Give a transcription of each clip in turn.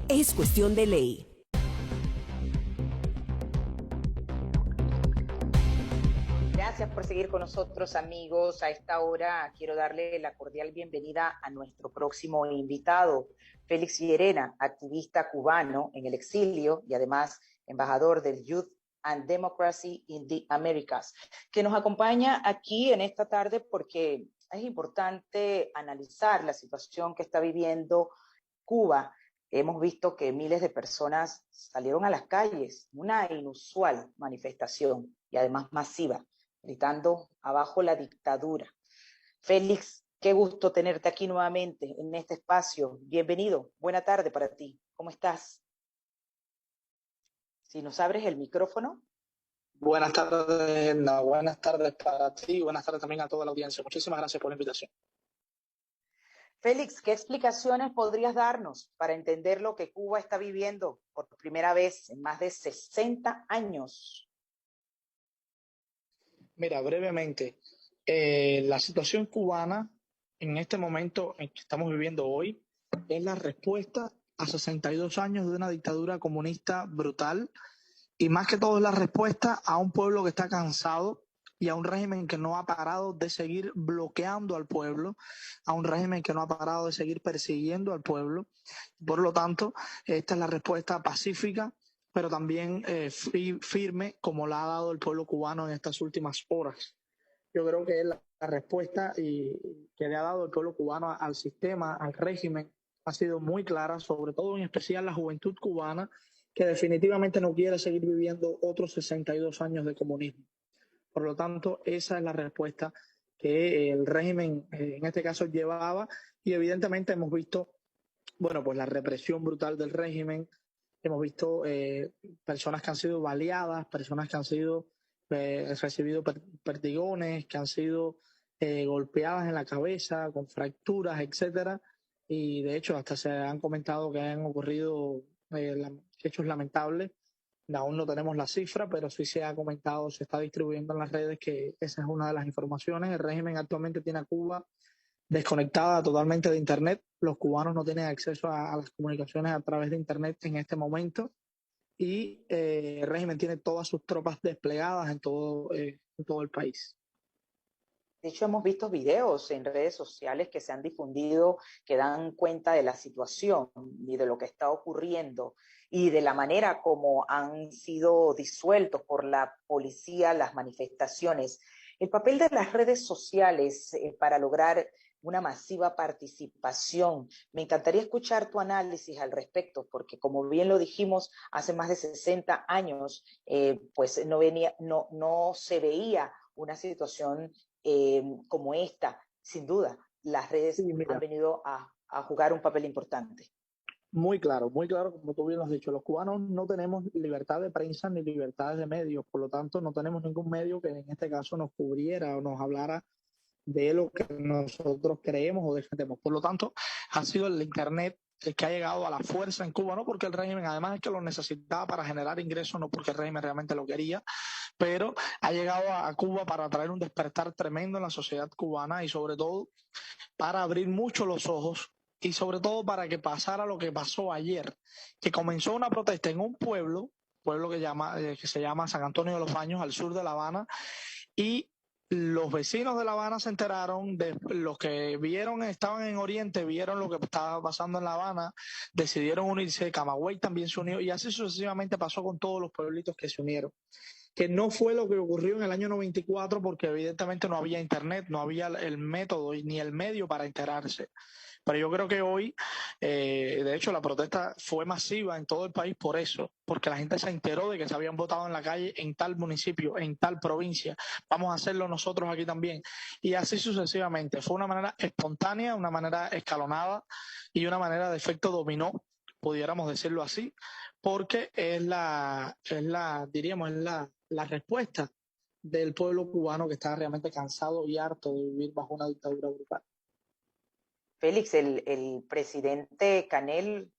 Es cuestión de ley. Gracias por seguir con nosotros, amigos. A esta hora quiero darle la cordial bienvenida a nuestro próximo invitado, Félix Llerena, activista cubano en el exilio y además embajador del Youth and Democracy in the Americas, que nos acompaña aquí en esta tarde porque es importante analizar la situación que está viviendo Cuba. Hemos visto que miles de personas salieron a las calles, una inusual manifestación y además masiva, gritando abajo la dictadura. Félix, qué gusto tenerte aquí nuevamente en este espacio. Bienvenido, buena tarde para ti. ¿Cómo estás? Si nos abres el micrófono. Buenas tardes, Edna. Buenas tardes para ti, buenas tardes también a toda la audiencia. Muchísimas gracias por la invitación. Félix, ¿qué explicaciones podrías darnos para entender lo que Cuba está viviendo por primera vez en más de 60 años? Mira, brevemente, la situación cubana en este momento en que estamos viviendo hoy es la respuesta a 62 años de una dictadura comunista brutal y más que todo es la respuesta a un pueblo que está cansado y a un régimen que no ha parado de seguir bloqueando al pueblo, a un régimen que no ha parado de seguir persiguiendo al pueblo. Por lo tanto, esta es la respuesta pacífica, pero también firme, como la ha dado el pueblo cubano en estas últimas horas. Yo creo que es la respuesta que le ha dado el pueblo cubano al sistema, al régimen, ha sido muy clara, sobre todo en especial la juventud cubana, que definitivamente no quiere seguir viviendo otros 62 años de comunismo. Por lo tanto, esa es la respuesta que el régimen, en este caso, llevaba, y evidentemente hemos visto, bueno, pues la represión brutal del régimen. Hemos visto personas que han sido baleadas, personas que han sido recibido perdigones, que han sido golpeadas en la cabeza, con fracturas, etcétera. Y de hecho, hasta se han comentado que han ocurrido hechos lamentables. Aún no tenemos la cifra, pero sí se ha comentado, se está distribuyendo en las redes que esa es una de las informaciones. El régimen actualmente tiene a Cuba desconectada totalmente de Internet. Los cubanos no tienen acceso a las comunicaciones a través de Internet en este momento y el régimen tiene todas sus tropas desplegadas en todo el país. De hecho, hemos visto videos en redes sociales que se han difundido que dan cuenta de la situación y de lo que está ocurriendo y de la manera como han sido disueltos por la policía las manifestaciones. El papel de las redes sociales para lograr una masiva participación. Me encantaría escuchar tu análisis al respecto, porque como bien lo dijimos, hace más de 60 años, pues no se veía una situación como esta. Sin duda, las Sí, redes han mira, venido a jugar un papel importante. muy claro, como tú bien lo has dicho, los cubanos no tenemos libertad de prensa ni libertad de medios, por lo tanto no tenemos ningún medio que en este caso nos cubriera o nos hablara de lo que nosotros creemos o defendemos. Por lo tanto, ha sido el Internet el que ha llegado a la fuerza en Cuba, no porque el régimen, además es que lo necesitaba para generar ingresos, no porque el régimen realmente lo quería, pero ha llegado a Cuba para traer un despertar tremendo en la sociedad cubana y sobre todo para abrir mucho los ojos y sobre todo para que pasara lo que pasó ayer, que comenzó una protesta en un pueblo que se llama San Antonio de los Baños, al sur de La Habana, y los vecinos de La Habana se enteraron, de los que vieron, estaban en Oriente, vieron lo que estaba pasando en La Habana, decidieron unirse, Camagüey también se unió, y así sucesivamente pasó con todos los pueblitos que se unieron. Que no fue lo que ocurrió en el año 94 porque evidentemente no había internet, no había el método ni el medio para enterarse. Pero yo creo que hoy, de hecho, la protesta fue masiva en todo el país por eso, porque la gente se enteró de que se habían votado en la calle en tal municipio, en tal provincia. Vamos a hacerlo nosotros aquí también. Y así sucesivamente. Fue una manera espontánea, una manera escalonada y una manera de efecto dominó, pudiéramos decirlo así, porque diríamos, la respuesta del pueblo cubano que está realmente cansado y harto de vivir bajo una dictadura brutal. Félix, el presidente Canel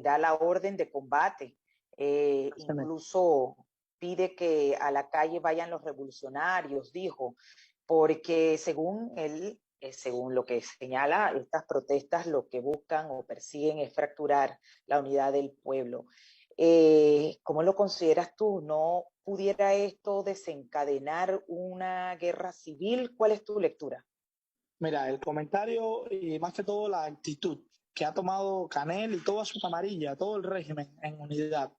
da la orden de combate, incluso pide que a la calle vayan los revolucionarios, dijo, porque según él, según lo que señala, estas protestas lo que buscan o persiguen es fracturar la unidad del pueblo. ¿Cómo lo consideras tú? ¿No pudiera esto desencadenar una guerra civil? ¿Cuál es tu lectura? Mira, el comentario y más que todo la actitud que ha tomado Canel y toda su camarilla, todo el régimen en unidad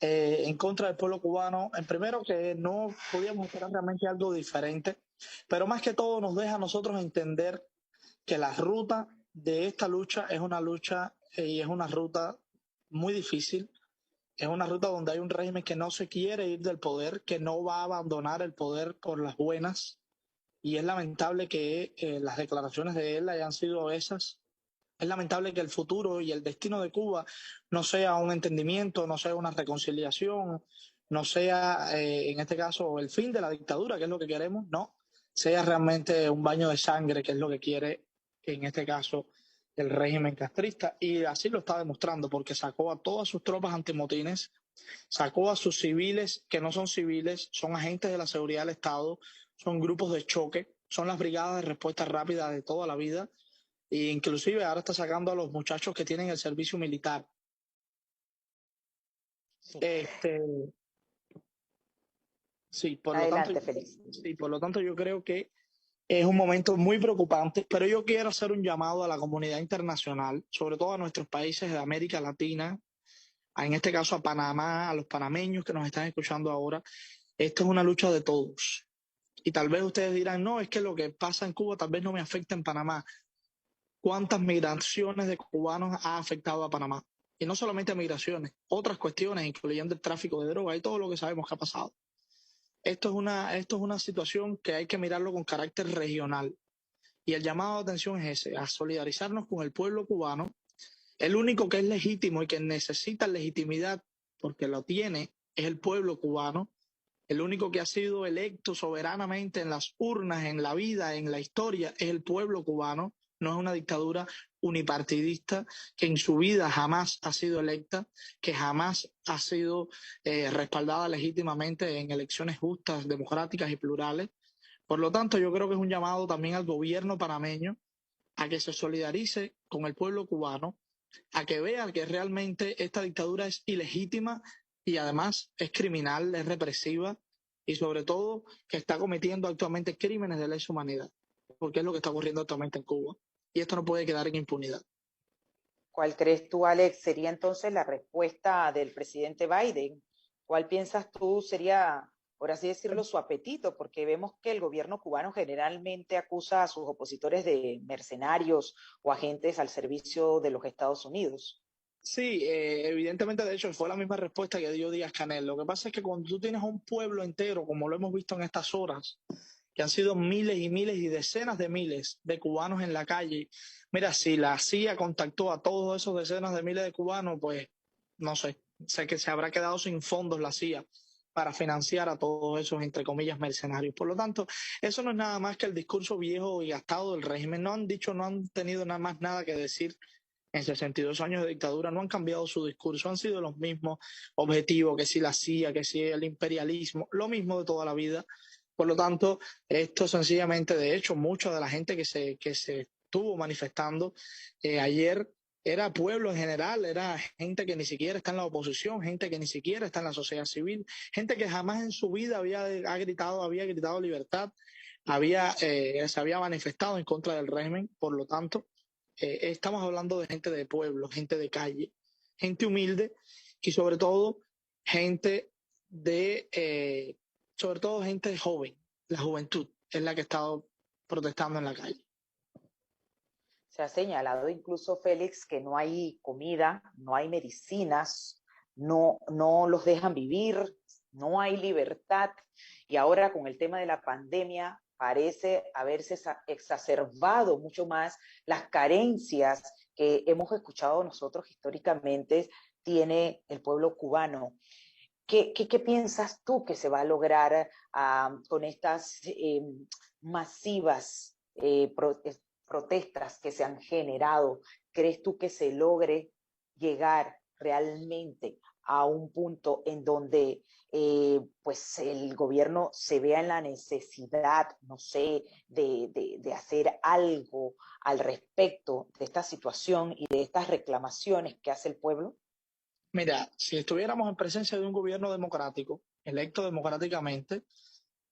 en contra del pueblo cubano, en primero que no podíamos esperar realmente algo diferente, pero más que todo nos deja a nosotros entender que la ruta de esta lucha es una lucha y es una ruta muy difícil, es una ruta donde hay un régimen que no se quiere ir del poder, que no va a abandonar el poder por las buenas, y es lamentable que las declaraciones de él hayan sido esas. Es lamentable que el futuro y el destino de Cuba no sea un entendimiento, no sea una reconciliación, no sea, en este caso, el fin de la dictadura, que es lo que queremos, no, sea realmente un baño de sangre, que es lo que quiere, en este caso, el régimen castrista. Y así lo está demostrando, porque sacó a todas sus tropas antimotines, sacó a sus civiles que no son civiles, son agentes de la seguridad del Estado, son grupos de choque, son las brigadas de respuesta rápida de toda la vida, e inclusive ahora está sacando a los muchachos que tienen el servicio militar. Sí. Este, sí, Adelante, Félix. por lo tanto yo creo que es un momento muy preocupante, pero yo quiero hacer un llamado a la comunidad internacional, sobre todo a nuestros países de América Latina, en este caso a Panamá, a los panameños que nos están escuchando ahora. Esto es una lucha de todos. Y tal vez ustedes dirán, no, es que lo que pasa en Cuba tal vez no me afecta en Panamá. ¿Cuántas migraciones de cubanos ha afectado a Panamá? Y no solamente migraciones, otras cuestiones, incluyendo el tráfico de droga y todo lo que sabemos que ha pasado. Esto es una situación que hay que mirarlo con carácter regional. Y el llamado de atención es ese, a solidarizarnos con el pueblo cubano. El único que es legítimo y que necesita legitimidad, porque lo tiene, es el pueblo cubano. El único que ha sido electo soberanamente en las urnas, en la vida, en la historia, es el pueblo cubano. No es una dictadura unipartidista que en su vida jamás ha sido electa, que jamás ha sido respaldada legítimamente en elecciones justas, democráticas y plurales. Por lo tanto, yo creo que es un llamado también al gobierno panameño a que se solidarice con el pueblo cubano, a que vea que realmente esta dictadura es ilegítima y además es criminal, es represiva y sobre todo que está cometiendo actualmente crímenes de lesa humanidad, porque es lo que está ocurriendo actualmente en Cuba. Y esto no puede quedar en impunidad. ¿Cuál crees tú, Alex, sería entonces la respuesta del presidente Biden? ¿Cuál piensas tú sería, por así decirlo, su apetito? Porque vemos que el gobierno cubano generalmente acusa a sus opositores de mercenarios o agentes al servicio de los Estados Unidos. Sí, evidentemente, de hecho, fue la misma respuesta que dio Díaz Canel. Lo que pasa es que cuando tú tienes un pueblo entero, como lo hemos visto en estas horas, que han sido miles y miles y decenas de miles de cubanos en la calle. Mira, si la CIA contactó a todos esos decenas de miles de cubanos, pues no sé que se habrá quedado sin fondos la CIA para financiar a todos esos, entre comillas, mercenarios. Por lo tanto, eso no es nada más que el discurso viejo y gastado del régimen. No han dicho, no han tenido nada más nada que decir en 62 años de dictadura, no han cambiado su discurso, han sido los mismos objetivos, que si la CIA, que si el imperialismo, lo mismo de toda la vida. Por lo tanto, esto sencillamente, de hecho, mucha de la gente que se estuvo manifestando ayer era pueblo en general, era gente que ni siquiera está en la oposición, gente que ni siquiera está en la sociedad civil, gente que jamás en su vida había gritado libertad, se había manifestado en contra del régimen. Por lo tanto, estamos hablando de gente de pueblo, gente de calle, gente humilde y gente de, eh, sobre todo gente joven. La juventud es la que ha estado protestando en la calle. Se ha señalado incluso, Félix, que no hay comida, no hay medicinas, no los dejan vivir, no hay libertad. Y ahora con el tema de la pandemia parece haberse exacerbado mucho más las carencias que hemos escuchado nosotros históricamente tiene el pueblo cubano. ¿Qué piensas tú que se va a lograr con estas masivas protestas que se han generado? ¿Crees tú que se logre llegar realmente a un punto en donde pues el gobierno se vea en la necesidad, no sé, de hacer algo al respecto de esta situación y de estas reclamaciones que hace el pueblo? Mira, si estuviéramos en presencia de un gobierno democrático, electo democráticamente,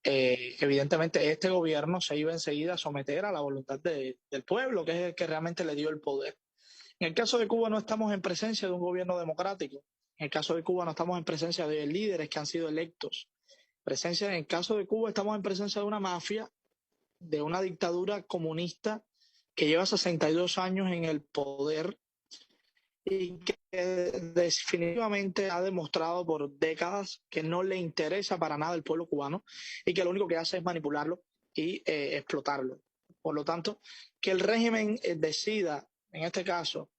evidentemente este gobierno se iba enseguida a someter a la voluntad del pueblo, que es el que realmente le dio el poder. En el caso de Cuba no estamos en presencia de un gobierno democrático. En el caso de Cuba no estamos en presencia de líderes que han sido electos. En el caso de Cuba estamos en presencia de una mafia, de una dictadura comunista que lleva 62 años en el poder y que definitivamente ha demostrado por décadas que no le interesa para nada el pueblo cubano y que lo único que hace es manipularlo y explotarlo. Por lo tanto, que el régimen decida, en este caso,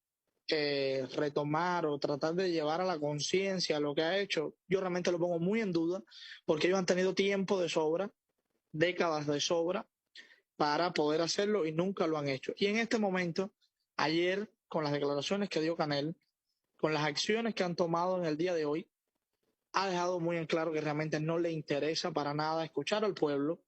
retomar o tratar de llevar a la conciencia lo que ha hecho, yo realmente lo pongo muy en duda, porque ellos han tenido tiempo de sobra, décadas de sobra, para poder hacerlo y nunca lo han hecho. Y en este momento, ayer, con las declaraciones que dio Canel, con las acciones que han tomado en el día de hoy, ha dejado muy en claro que realmente no le interesa para nada escuchar al pueblo.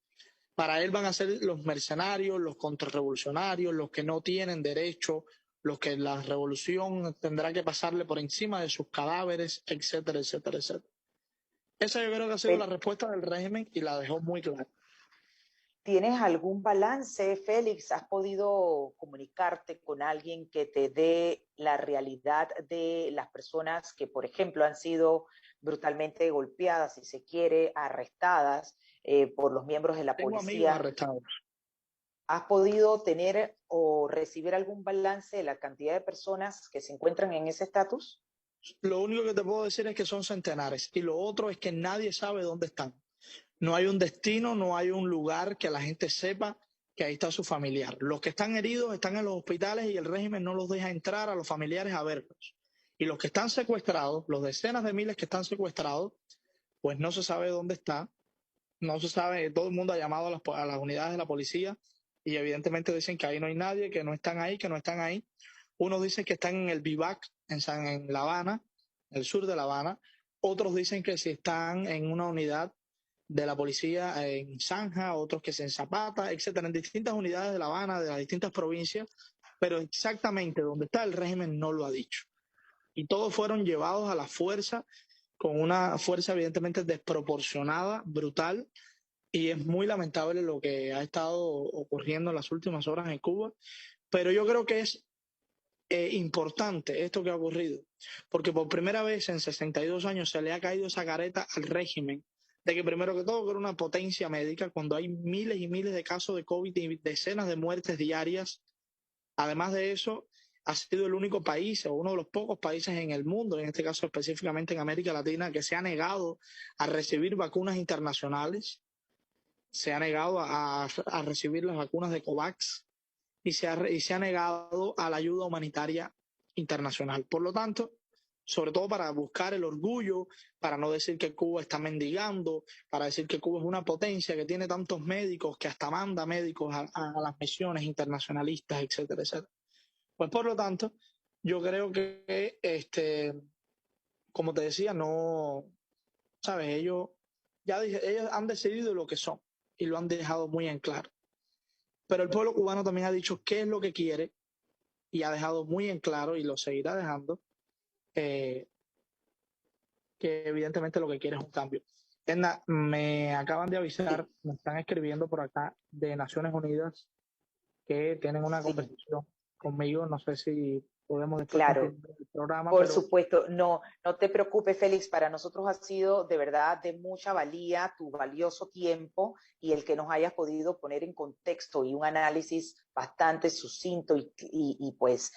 Para él van a ser los mercenarios, los contrarrevolucionarios, los que no tienen derecho, los que la revolución tendrá que pasarle por encima de sus cadáveres, etcétera, etcétera, etcétera. Esa yo creo que ha sido la respuesta del régimen y la dejó muy clara. ¿Tienes algún balance, Félix? ¿Has podido comunicarte con alguien que te dé la realidad de las personas que, por ejemplo, han sido brutalmente golpeadas, si se quiere, arrestadas por los miembros de la Tengo amigos policía? arrestados. ¿Has podido tener o recibir algún balance de la cantidad de personas que se encuentran en ese estatus? Lo único que te puedo decir es que son centenares y lo otro es que nadie sabe dónde están. No hay un destino, no hay un lugar que la gente sepa que ahí está su familiar. Los que están heridos están en los hospitales y el régimen no los deja entrar a los familiares a verlos. Y los que están secuestrados, los decenas de miles que están secuestrados, pues no se sabe dónde está, no se sabe, todo el mundo ha llamado a las unidades de la policía y evidentemente dicen que ahí no hay nadie, que no están ahí, que no están ahí. Unos dicen que están en el Vivac, en La Habana, el sur de La Habana. Otros dicen que si están en una unidad de la policía en Zanja, otros que se en Zapata, etcétera, en distintas unidades de La Habana, de las distintas provincias, pero exactamente dónde está el régimen no lo ha dicho. Y todos fueron llevados a la fuerza, con una fuerza evidentemente desproporcionada, brutal, y es muy lamentable lo que ha estado ocurriendo en las últimas horas en Cuba, pero yo creo que es importante esto que ha ocurrido, porque por primera vez en 62 años se le ha caído esa careta al régimen de que primero que todo que era una potencia médica cuando hay miles y miles de casos de COVID y decenas de muertes diarias. Además de eso, ha sido el único país o uno de los pocos países en el mundo, en este caso específicamente en América Latina, que se ha negado a recibir vacunas internacionales, se ha negado a recibir las vacunas de COVAX y se ha negado a la ayuda humanitaria internacional. Por lo tanto, sobre todo para buscar el orgullo, para no decir que Cuba está mendigando, para decir que Cuba es una potencia que tiene tantos médicos, que hasta manda médicos a las misiones internacionalistas, etcétera, etcétera. Pues por lo tanto, yo creo que, como te decía, no, sabes, ellos han decidido lo que son y lo han dejado muy en claro. Pero el pueblo cubano también ha dicho qué es lo que quiere y ha dejado muy en claro y lo seguirá dejando eh, que evidentemente lo que quiere es un cambio. Edna, me acaban de avisar, Sí, me están escribiendo por acá de Naciones Unidas que tienen una sí, conversación conmigo. No sé si podemos después claro. continuar el programa, Por pero supuesto, no, no te preocupes, Félix, para nosotros ha sido de verdad de mucha valía tu valioso tiempo y el que nos hayas podido poner en contexto y un análisis bastante sucinto y pues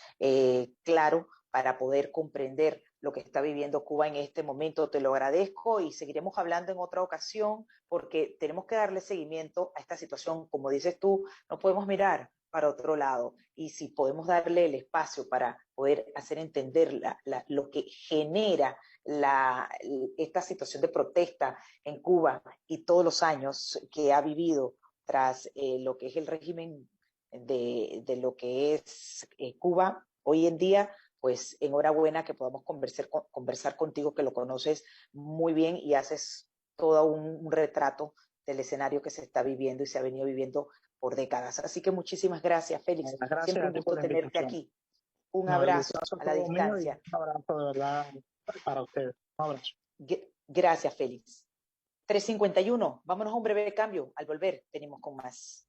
claro para poder comprender lo que está viviendo Cuba en este momento. Te lo agradezco y seguiremos hablando en otra ocasión porque tenemos que darle seguimiento a esta situación. Como dices tú, no podemos mirar para otro lado. Y si podemos darle el espacio para poder hacer entender lo que genera esta situación de protesta en Cuba y todos los años que ha vivido tras lo que es el régimen de lo que es Cuba hoy en día, pues enhorabuena que podamos conversar contigo, que lo conoces muy bien y haces todo un retrato del escenario que se está viviendo y se ha venido viviendo por décadas. Así que muchísimas gracias, Félix. Gracias Siempre a un ti por gusto la tenerte invitación. aquí. Un No, el abrazo gustazo es a la todo mío y un distancia. abrazo de verdad para ustedes. Un abrazo. Gracias, Félix. 3:51. Vámonos a un breve cambio. Al volver, venimos con más.